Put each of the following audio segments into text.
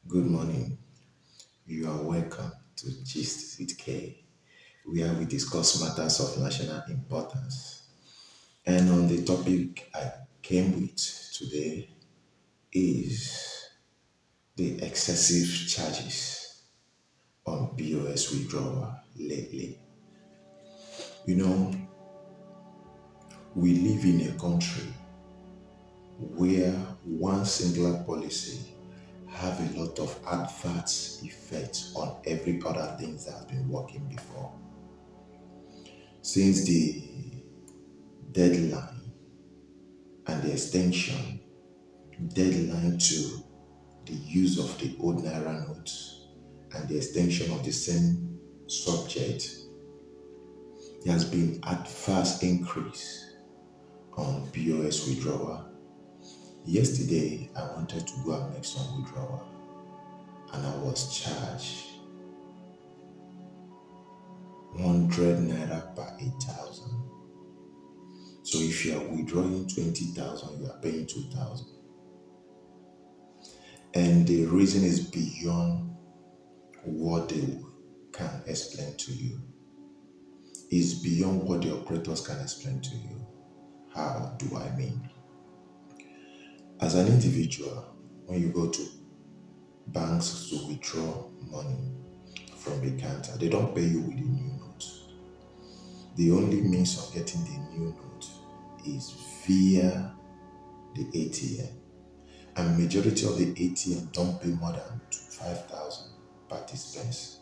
Good morning. You are welcome to Gist with K, where we discuss matters of national importance. And on the topic I came with today is the excessive charges on BOS withdrawal lately. You know, we live in a country where one singular policy have a lot of adverse effects on every other things that has been working before. Since the deadline and the extension deadline to the use of the old Naira notes and the extension of the same subject, there has been adverse increase on POS withdrawal. Yesterday, I wanted to go and make some withdrawal and I was charged 100 Naira per 8,000. So if you are withdrawing 20,000, you are paying 2,000. And the reason is beyond what they can explain to you. Is beyond what the operators can explain to you. How do I mean? As an individual, when you go to banks to withdraw money from the counter, they don't pay you with a new note. The only means of getting the new note is via the ATM. And majority of the ATM don't pay more than 5,000 per dispense.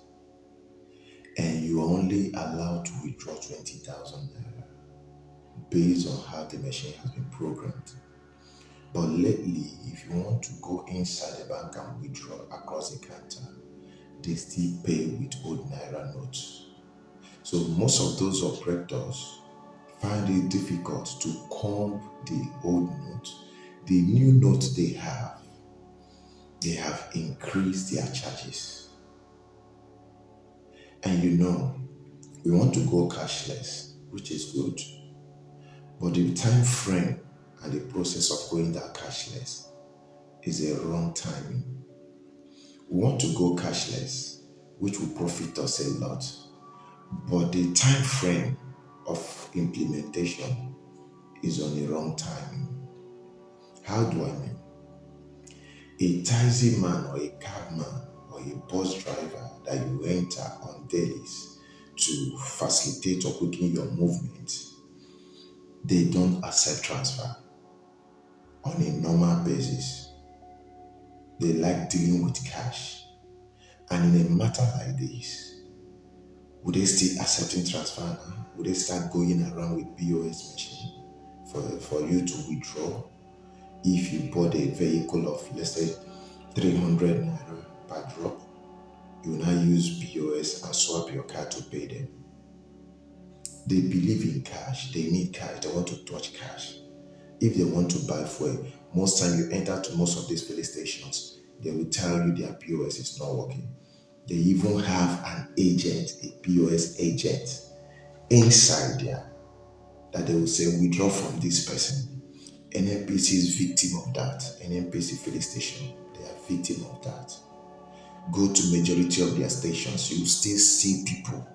And you are only allowed to withdraw 20,000 naira based on how the machine has been programmed. But lately, if you want to go inside the bank and withdraw across the counter, they still pay with old Naira notes. So most of those operators find it difficult to comb the old note. The new note they have increased their charges. And we want to go cashless, which is good. But the time frame and the process of going that cashless is a wrong timing. We want to go cashless, which will profit us a lot. But the time frame of implementation is on the wrong timing. How do I mean? A taxi man or a cabman or a bus driver that you enter on dailies to facilitate or quicken your movement, they don't accept transfer on a normal basis. They like dealing with cash. And in a matter like this, would they still accepting transfer now? Would they start going around with POS machine for you to withdraw? If you bought a vehicle of, let's say, 300 Naira per drop, you now use POS and swap your card to pay them. They believe in cash. They need cash. They want to touch cash. If they want to buy fuel, most time you enter to most of these filling stations, they will tell you their POS is not working. They even have an agent, a POS agent inside there that they will say withdraw from this person. NNPC is victim of that. NNPC filling station, they are victim of that. Go to majority of their stations, you will still see people,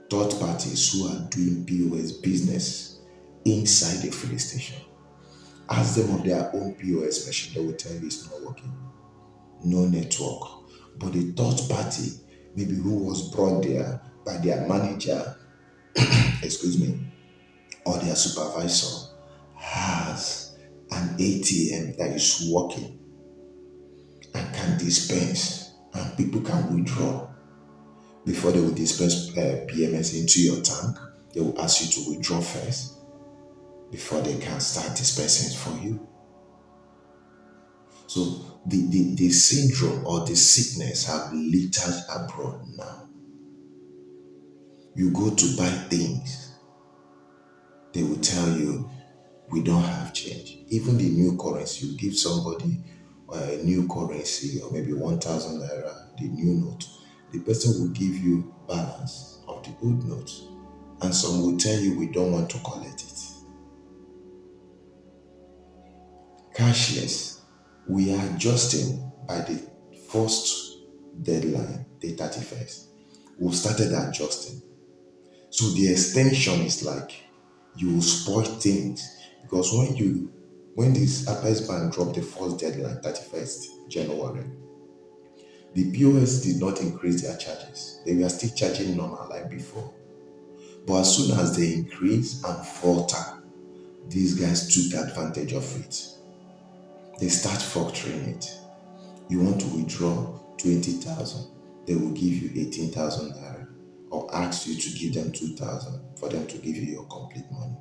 third parties who are doing POS business inside the filling station. Ask them of their own POS machine, they will tell you it's not working. No network. But the third party, maybe who was brought there by their manager, or their supervisor, has an ATM that is working and can dispense, and people can withdraw. Before they will dispense PMS into your tank, they will ask you to withdraw first before they can start dispensing for you. So the syndrome or the sickness have littered abroad now. You go to buy things, they will tell you, we don't have change. Even the new currency, you give somebody a new currency or maybe 1,000 naira, the new note, the person will give you balance of the old note. And some will tell you, we don't want to collect it. Cashless, we are adjusting by the first deadline, the 31st, we started adjusting. So the extension is like you will spoil things because when this Apex Bank dropped the first deadline, 31st January, the POS did not increase their charges. They were still charging normal like before. But as soon as they increase and falter, these guys took advantage of it. They start factoring it. You want to withdraw 20,000, they will give you 18,000 naira or ask you to give them 2,000 for them to give you your complete money.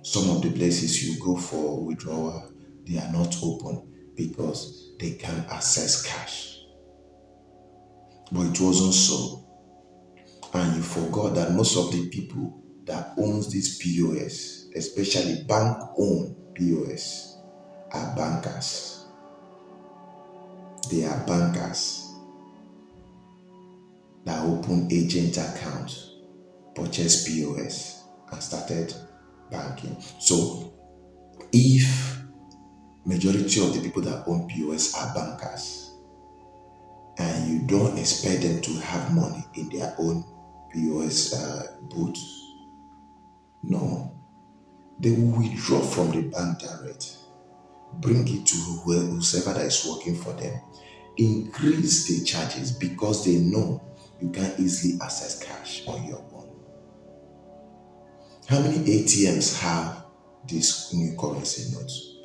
Some of the places you go for withdrawal, they are not open because they can't access cash. But it wasn't so. And you forgot that most of the people that owns this POS, especially bank-owned POS, are bankers. They are bankers that open agent accounts, purchase POS, and started banking. So if majority of the people that own POS are bankers, and you don't expect them to have money in their own POS booths, no, they will withdraw from the bank direct, bring it to whoever that is working for them, increase the charges because they know you can't easily access cash on your own. How many ATMs have this new currency notes?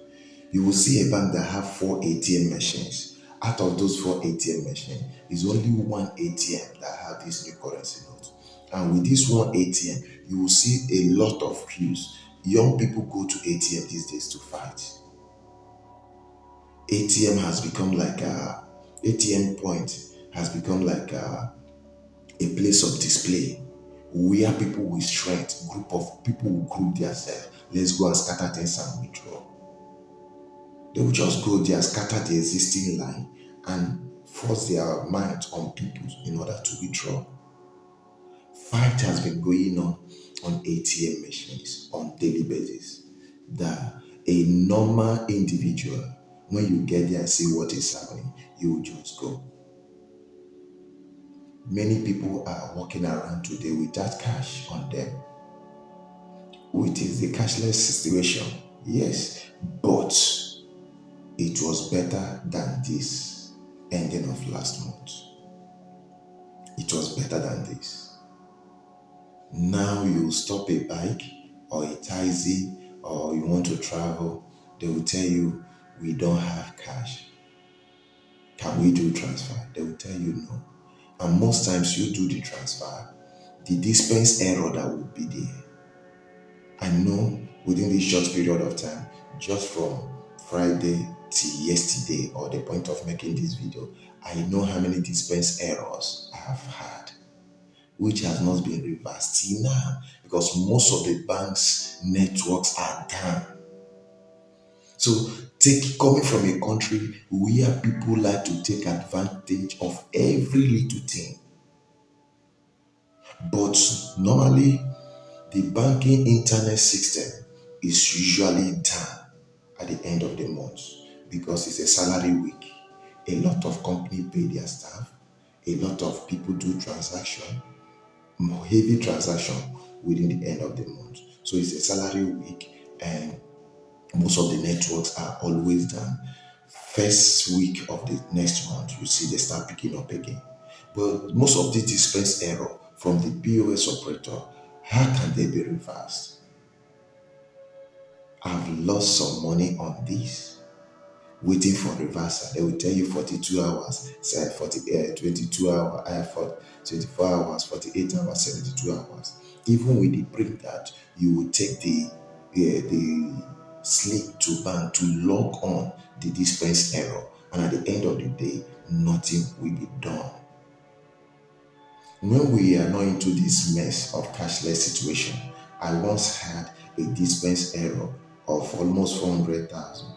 You will see a bank that have 4 ATM machines. Out of those 4 ATM machines, is only one ATM that have this new currency note. And with this one ATM, you will see a lot of queues. Young people go to ATM these days to fight. ATM point has become like a place of display where people with strength, group of people will group themselves. Let's go and scatter things and withdraw. They will just go there, scatter the existing line, and force their mind on people in order to withdraw. Fight has been going on ATM machines on daily basis. That a normal individual, when you get there and see what is happening, you will just go. Many people are walking around today without cash on them, which is the cashless situation. Yes, but it was better than this ending of last month. It was better than this. Now you stop a bike or a taxi or you want to travel, they will tell you, we don't have cash. Can we do transfer? They will tell you no. And most times you do the transfer, the dispense error that will be there. I know within this short period of time, just from Friday till yesterday or the point of making this video, I know how many dispense errors I have had, which has not been reversed till now because most of the banks' networks are down. So coming from a country where people like to take advantage of every little thing, but normally the banking internet system is usually down at the end of the month because it's a salary week. A lot of companies pay their staff. A lot of people do transaction, more heavy transaction within the end of the month. So it's a salary week and most of the networks are always down. First week of the next month, you see they start picking up again. But most of the dispense error from the POS operator, how can they be reversed? I've lost some money on this, waiting for reversal. They will tell you 42 hours, say 22 hours, 24 hours, 48 hours, 72 hours. Even with the print that you will take the slip to bank to log on the dispense error, and at the end of the day, nothing will be done. When we are not into this mess of cashless situation, I once had a dispense error of almost 400,000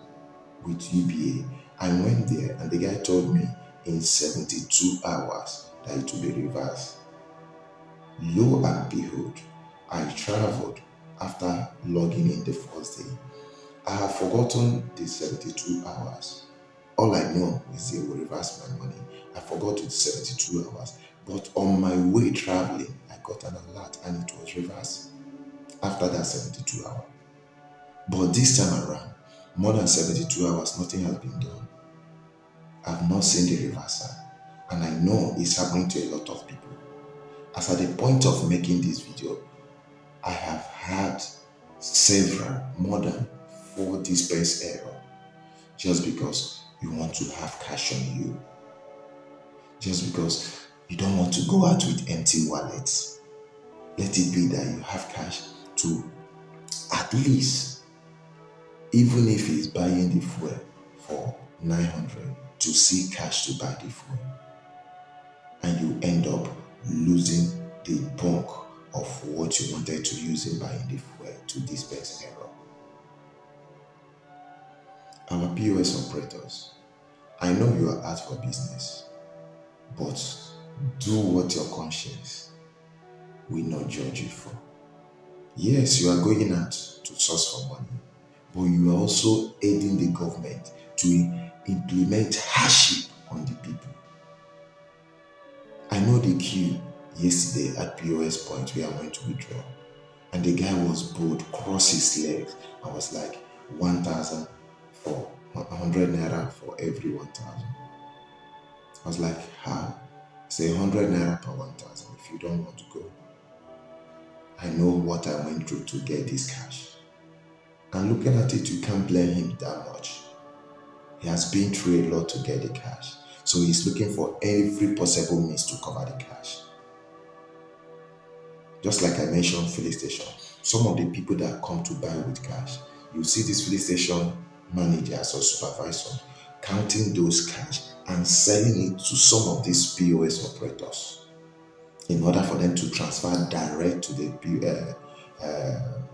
with UBA. I went there and the guy told me in 72 hours that it will be reversed. Lo and behold, I traveled after logging in the first day. I have forgotten the 72 hours. all I know is they will reverse my money. I forgot it's 72 hours. But on my way traveling, I got an alert and it was reversed after that 72 hours. But this time around, more than 72 hours, nothing has been done. I've not seen the reversal. And I know it's happening to a lot of people. As at the point of making this video, I have had several, more than 4 dispense error just because you want to have cash on you. Just because you don't want to go out with empty wallets. Let it be that you have cash to at least, even if he's buying the fuel for 900, to see cash to buy the fuel. And you end up losing the bulk of what you wanted to use in buying the fuel to dispense error. Our POS operators, I know you are out for business, but do what your conscience will not judge you for. Yes, you are going out to source for money, but you are also aiding the government to implement hardship on the people. I know the queue yesterday at POS point where I went to withdraw, and the guy was bold, crossed his legs. I was like, 1,000 for 100 naira for every 1,000. I was like, how? Say 100 naira per 1,000 if you don't want to go. I know what I went through to get this cash. And looking at it, you can't blame him that much. He has been through a lot to get the cash. So he's looking for every possible means to cover the cash. Just like I mentioned, filling station. Some of the people that come to buy with cash, you see this filling station managers or supervisors counting those cash and selling it to some of these POS operators in order for them to transfer direct to the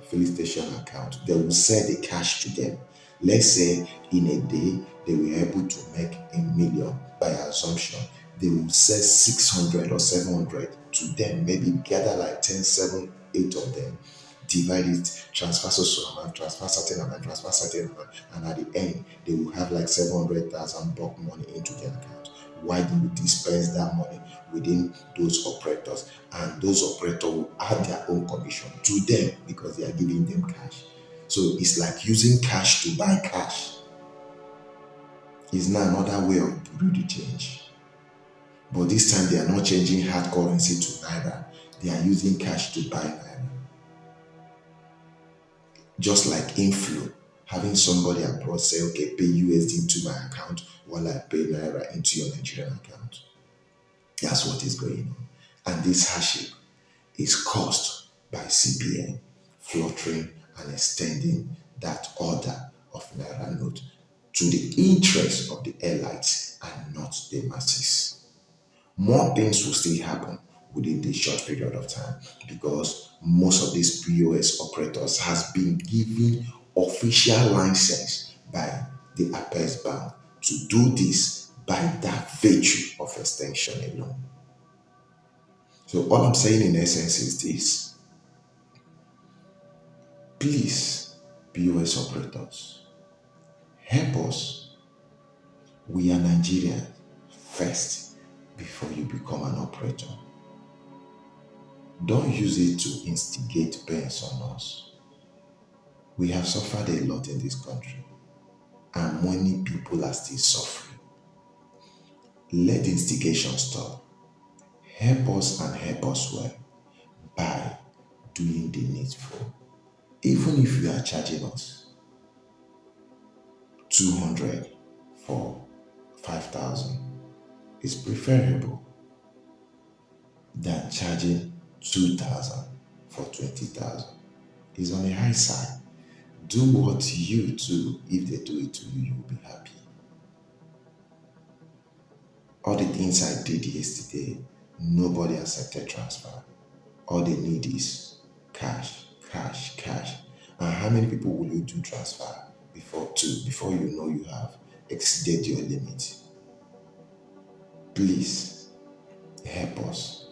filling station account. They will sell the cash to them. Let's say in a day they were able to make 1,000,000 by assumption. They will sell 600 or 700 to them, maybe gather like 10, 7, 8 of them, divide it, transfer so amount, transfer certain amount, transfer certain amount, and at the end they will have like 700,000 bulk money into their account. Why do we disperse that money within those operators? And those operators will add their own commission to them because they are giving them cash. So it's like using cash to buy cash. It's now another way of bureau de change. But this time they are not changing hard currency to Naira. They are using cash to buy Naira. Just like inflow, having somebody abroad say, okay, pay USD into my account while I pay Naira into your Nigerian account. That's what is going on. And this hardship is caused by CBN fluttering and extending that order of Naira note to the interest of the elites and not the masses. More things will still happen within this short period of time because most of these POS operators has been given official license by the Apex Bank to do this by that virtue of extension alone. So all I'm saying in essence is this. Please, POS operators, help us. We are Nigerians first before you become an operator. Don't use it to instigate pains on us. We have suffered a lot in this country, and many people are still suffering. Let the instigation stop. Help us and help us well by doing the needful. Even if you are charging us 200 for 5,000, it's preferable than charging 2,000 for 20,000. It's on the high side. Do what you do. If they do it to you, you'll be happy. All the things I did yesterday, nobody accepted transfer. All they need is cash, cash, cash. And how many people will you do transfer before you know you have exceeded your limit? Please help us.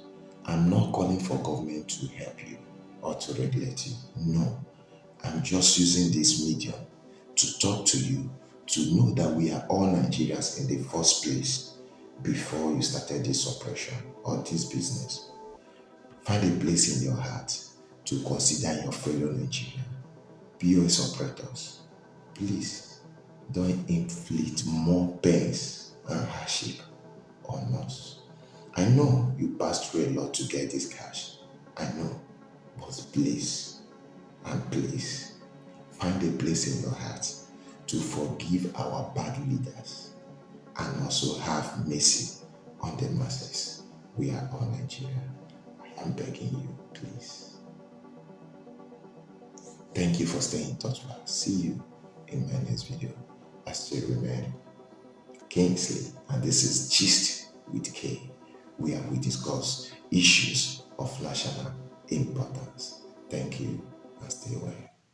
I'm not calling for government to help you or to regulate you. No. I'm just using this medium to talk to you to know that we are all Nigerians in the first place before you started this operation or this business. Find a place in your heart to consider your fellow Nigerian POS operators. Please don't inflict more pains and hardship on us. I know you passed through a lot to get this cash. I know. But please, and please, find a place in your heart to forgive our bad leaders and also have mercy on the masses. We are all Nigeria. I am begging you, please. Thank you for staying in touch with us. See you in my next video. I still remain Kingsley, and this is Gist with K, where we discuss issues of national importance. Thank you and stay well.